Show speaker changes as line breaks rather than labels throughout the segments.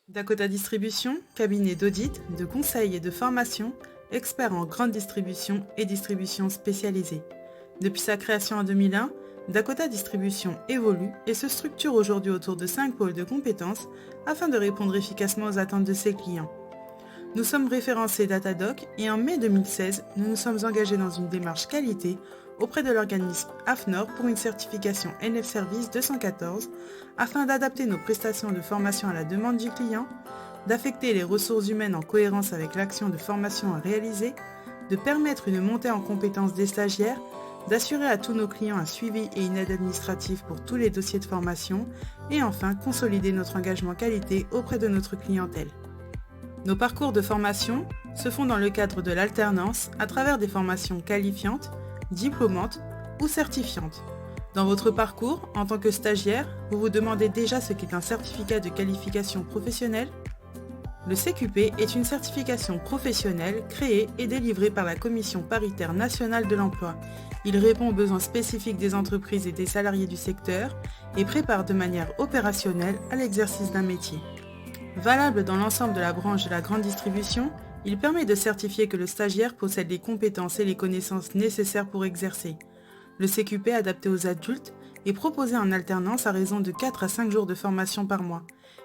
Dakota Distribution, cabinet d'audit, de conseil et de formation, expert en grande distribution et distribution spécialisée. Depuis sa création en 2001, Dakota Distribution évolue et se structure aujourd'hui autour de 5 pôles de compétences afin de répondre efficacement aux attentes de ses clients. Nous sommes référencés Datadoc et en mai 2016, nous nous sommes engagés dans une démarche qualité auprès de l'organisme AFNOR pour une certification NF Service 214 afin d'adapter nos prestations de formation à la demande du client, d'affecter les ressources humaines en cohérence avec l'action de formation à réaliser, de permettre une montée en compétences des stagiaires, d'assurer à tous nos clients un suivi et une aide administrative pour tous les dossiers de formation et enfin consolider notre engagement qualité auprès de notre clientèle. Nos parcours de formation se font dans le cadre de l'alternance à travers des formations qualifiantes, diplômantes ou certifiantes. Dans votre parcours, en tant que stagiaire, vous vous demandez déjà ce qu'est un certificat de qualification professionnelle ? Le CQP est une certification professionnelle créée et délivrée par la Commission paritaire nationale de l'emploi. Il répond aux besoins spécifiques des entreprises et des salariés du secteur et prépare de manière opérationnelle à l'exercice d'un métier. Valable dans l'ensemble de la branche de la grande distribution, il permet de certifier que le stagiaire possède les compétences et les connaissances nécessaires pour exercer. Le CQP adapté aux adultes est proposé en alternance à raison de 4 à 5 jours de formation par mois.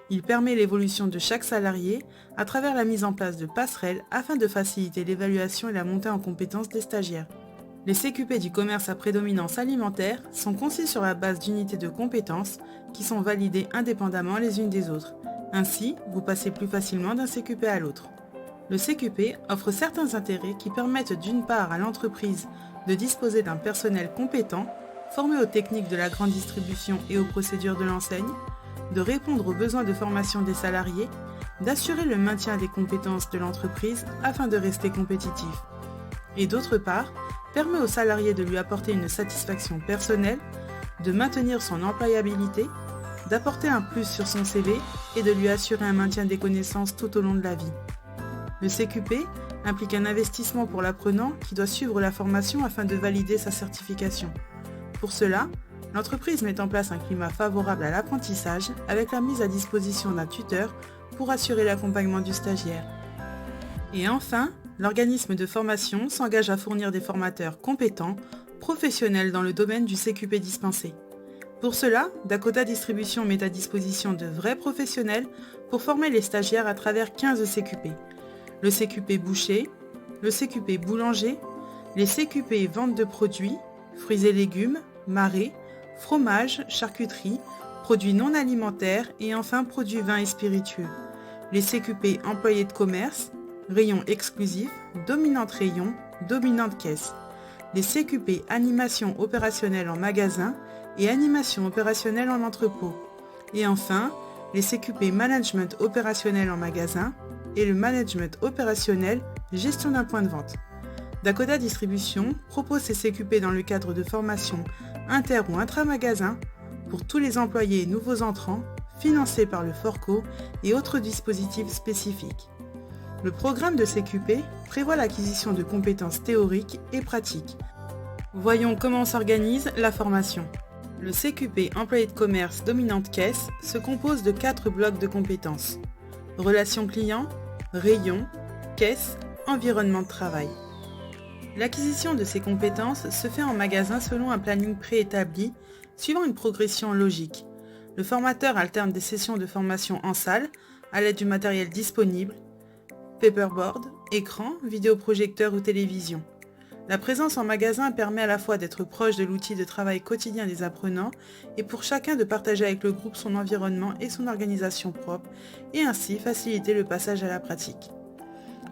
Il permet l'évolution de chaque salarié à travers la mise en place de passerelles afin de faciliter l'évaluation et la montée en compétences des stagiaires. Les CQP du commerce à prédominance alimentaire sont conçus sur la base d'unités de compétences qui sont validées indépendamment les unes des autres. Ainsi, vous passez plus facilement d'un CQP à l'autre. Le CQP offre certains intérêts qui permettent d'une part à l'entreprise de disposer d'un personnel compétent, formé aux techniques de la grande distribution et aux procédures de l'enseigne, de répondre aux besoins de formation des salariés, d'assurer le maintien des compétences de l'entreprise afin de rester compétitif. Et d'autre part, permet aux salariés de lui apporter une satisfaction personnelle, de maintenir son employabilité, d'apporter un plus sur son CV et de lui assurer un maintien des connaissances tout au long de la vie. Le CQP implique un investissement pour l'apprenant qui doit suivre la formation afin de valider sa certification. Pour cela, l'entreprise met en place un climat favorable à l'apprentissage avec la mise à disposition d'un tuteur pour assurer l'accompagnement du stagiaire. Et enfin, l'organisme de formation s'engage à fournir des formateurs compétents, professionnels dans le domaine du CQP dispensé. Pour cela, Dakota Distribution met à disposition de vrais professionnels pour former les stagiaires à travers 15 CQP. Le CQP boucher, le CQP boulanger, les CQP vente de produits, fruits et légumes, marais, fromage, charcuterie, produits non alimentaires et enfin produits vins et spiritueux. Les CQP employés de commerce, rayon exclusif, dominante rayon, dominante caisse. Les CQP animation opérationnelle en magasin et animation opérationnelle en entrepôt. Et enfin, les CQP management opérationnel en magasin et le management opérationnel gestion d'un point de vente. Dakota Distribution propose ces CQP dans le cadre de formations inter- ou intra-magasin pour tous les employés et nouveaux entrants, financés par le Forco et autres dispositifs spécifiques. Le programme de CQP prévoit l'acquisition de compétences théoriques et pratiques. Voyons comment s'organise la formation. Le CQP employé de commerce dominante caisse se compose de 4 blocs de compétences. Relations clients, rayon, caisse, environnement de travail. L'acquisition de ces compétences se fait en magasin selon un planning préétabli, suivant une progression logique. Le formateur alterne des sessions de formation en salle, à l'aide du matériel disponible, paperboard, écran, vidéoprojecteur ou télévision. La présence en magasin permet à la fois d'être proche de l'outil de travail quotidien des apprenants et pour chacun de partager avec le groupe son environnement et son organisation propre et ainsi faciliter le passage à la pratique.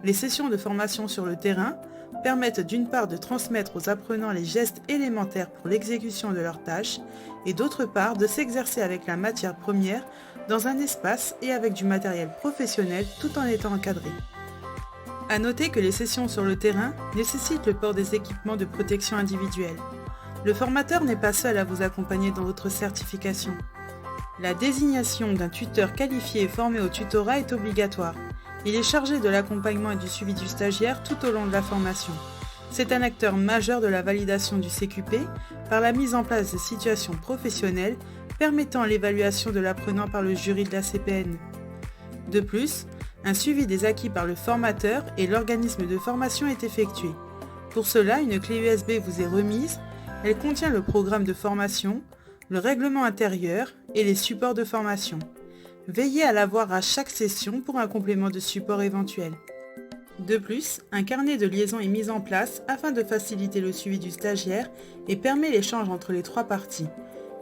Les sessions de formation sur le terrain permettent d'une part de transmettre aux apprenants les gestes élémentaires pour l'exécution de leurs tâches et d'autre part de s'exercer avec la matière première dans un espace et avec du matériel professionnel tout en étant encadré. A noter que les sessions sur le terrain nécessitent le port des équipements de protection individuelle. Le formateur n'est pas seul à vous accompagner dans votre certification. La désignation d'un tuteur qualifié et formé au tutorat est obligatoire. Il est chargé de l'accompagnement et du suivi du stagiaire tout au long de la formation. C'est un acteur majeur de la validation du CQP par la mise en place de situations professionnelles permettant l'évaluation de l'apprenant par le jury de la CPN. De plus, un suivi des acquis par le formateur et l'organisme de formation est effectué. Pour cela, une clé USB vous est remise. Elle contient le programme de formation, le règlement intérieur et les supports de formation. Veillez à l'avoir à chaque session pour un complément de support éventuel. De plus, un carnet de liaison est mis en place afin de faciliter le suivi du stagiaire et permet l'échange entre les trois parties,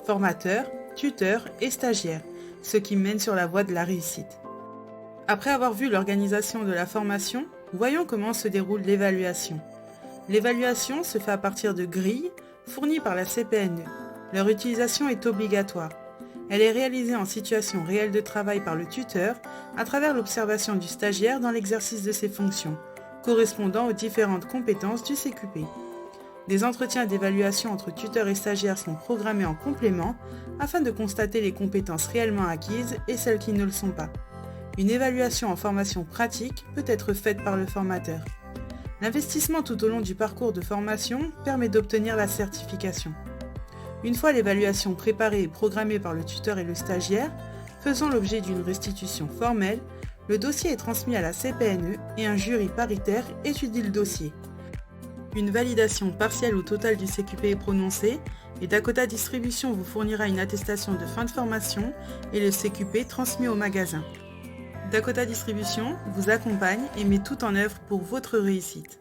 formateur, tuteur et stagiaire, ce qui mène sur la voie de la réussite. Après avoir vu l'organisation de la formation, voyons comment se déroule l'évaluation. L'évaluation se fait à partir de grilles fournies par la CPNE. Leur utilisation est obligatoire. Elle est réalisée en situation réelle de travail par le tuteur à travers l'observation du stagiaire dans l'exercice de ses fonctions, correspondant aux différentes compétences du CQP. Des entretiens d'évaluation entre tuteurs et stagiaires sont programmés en complément afin de constater les compétences réellement acquises et celles qui ne le sont pas. Une évaluation en formation pratique peut être faite par le formateur. L'investissement tout au long du parcours de formation permet d'obtenir la certification. Une fois l'évaluation préparée et programmée par le tuteur et le stagiaire, faisant l'objet d'une restitution formelle, le dossier est transmis à la CPNE et un jury paritaire étudie le dossier. Une validation partielle ou totale du CQP est prononcée et Dakota Distribution vous fournira une attestation de fin de formation et le CQP transmis au magasin. Dakota Distribution vous accompagne et met tout en œuvre pour votre réussite.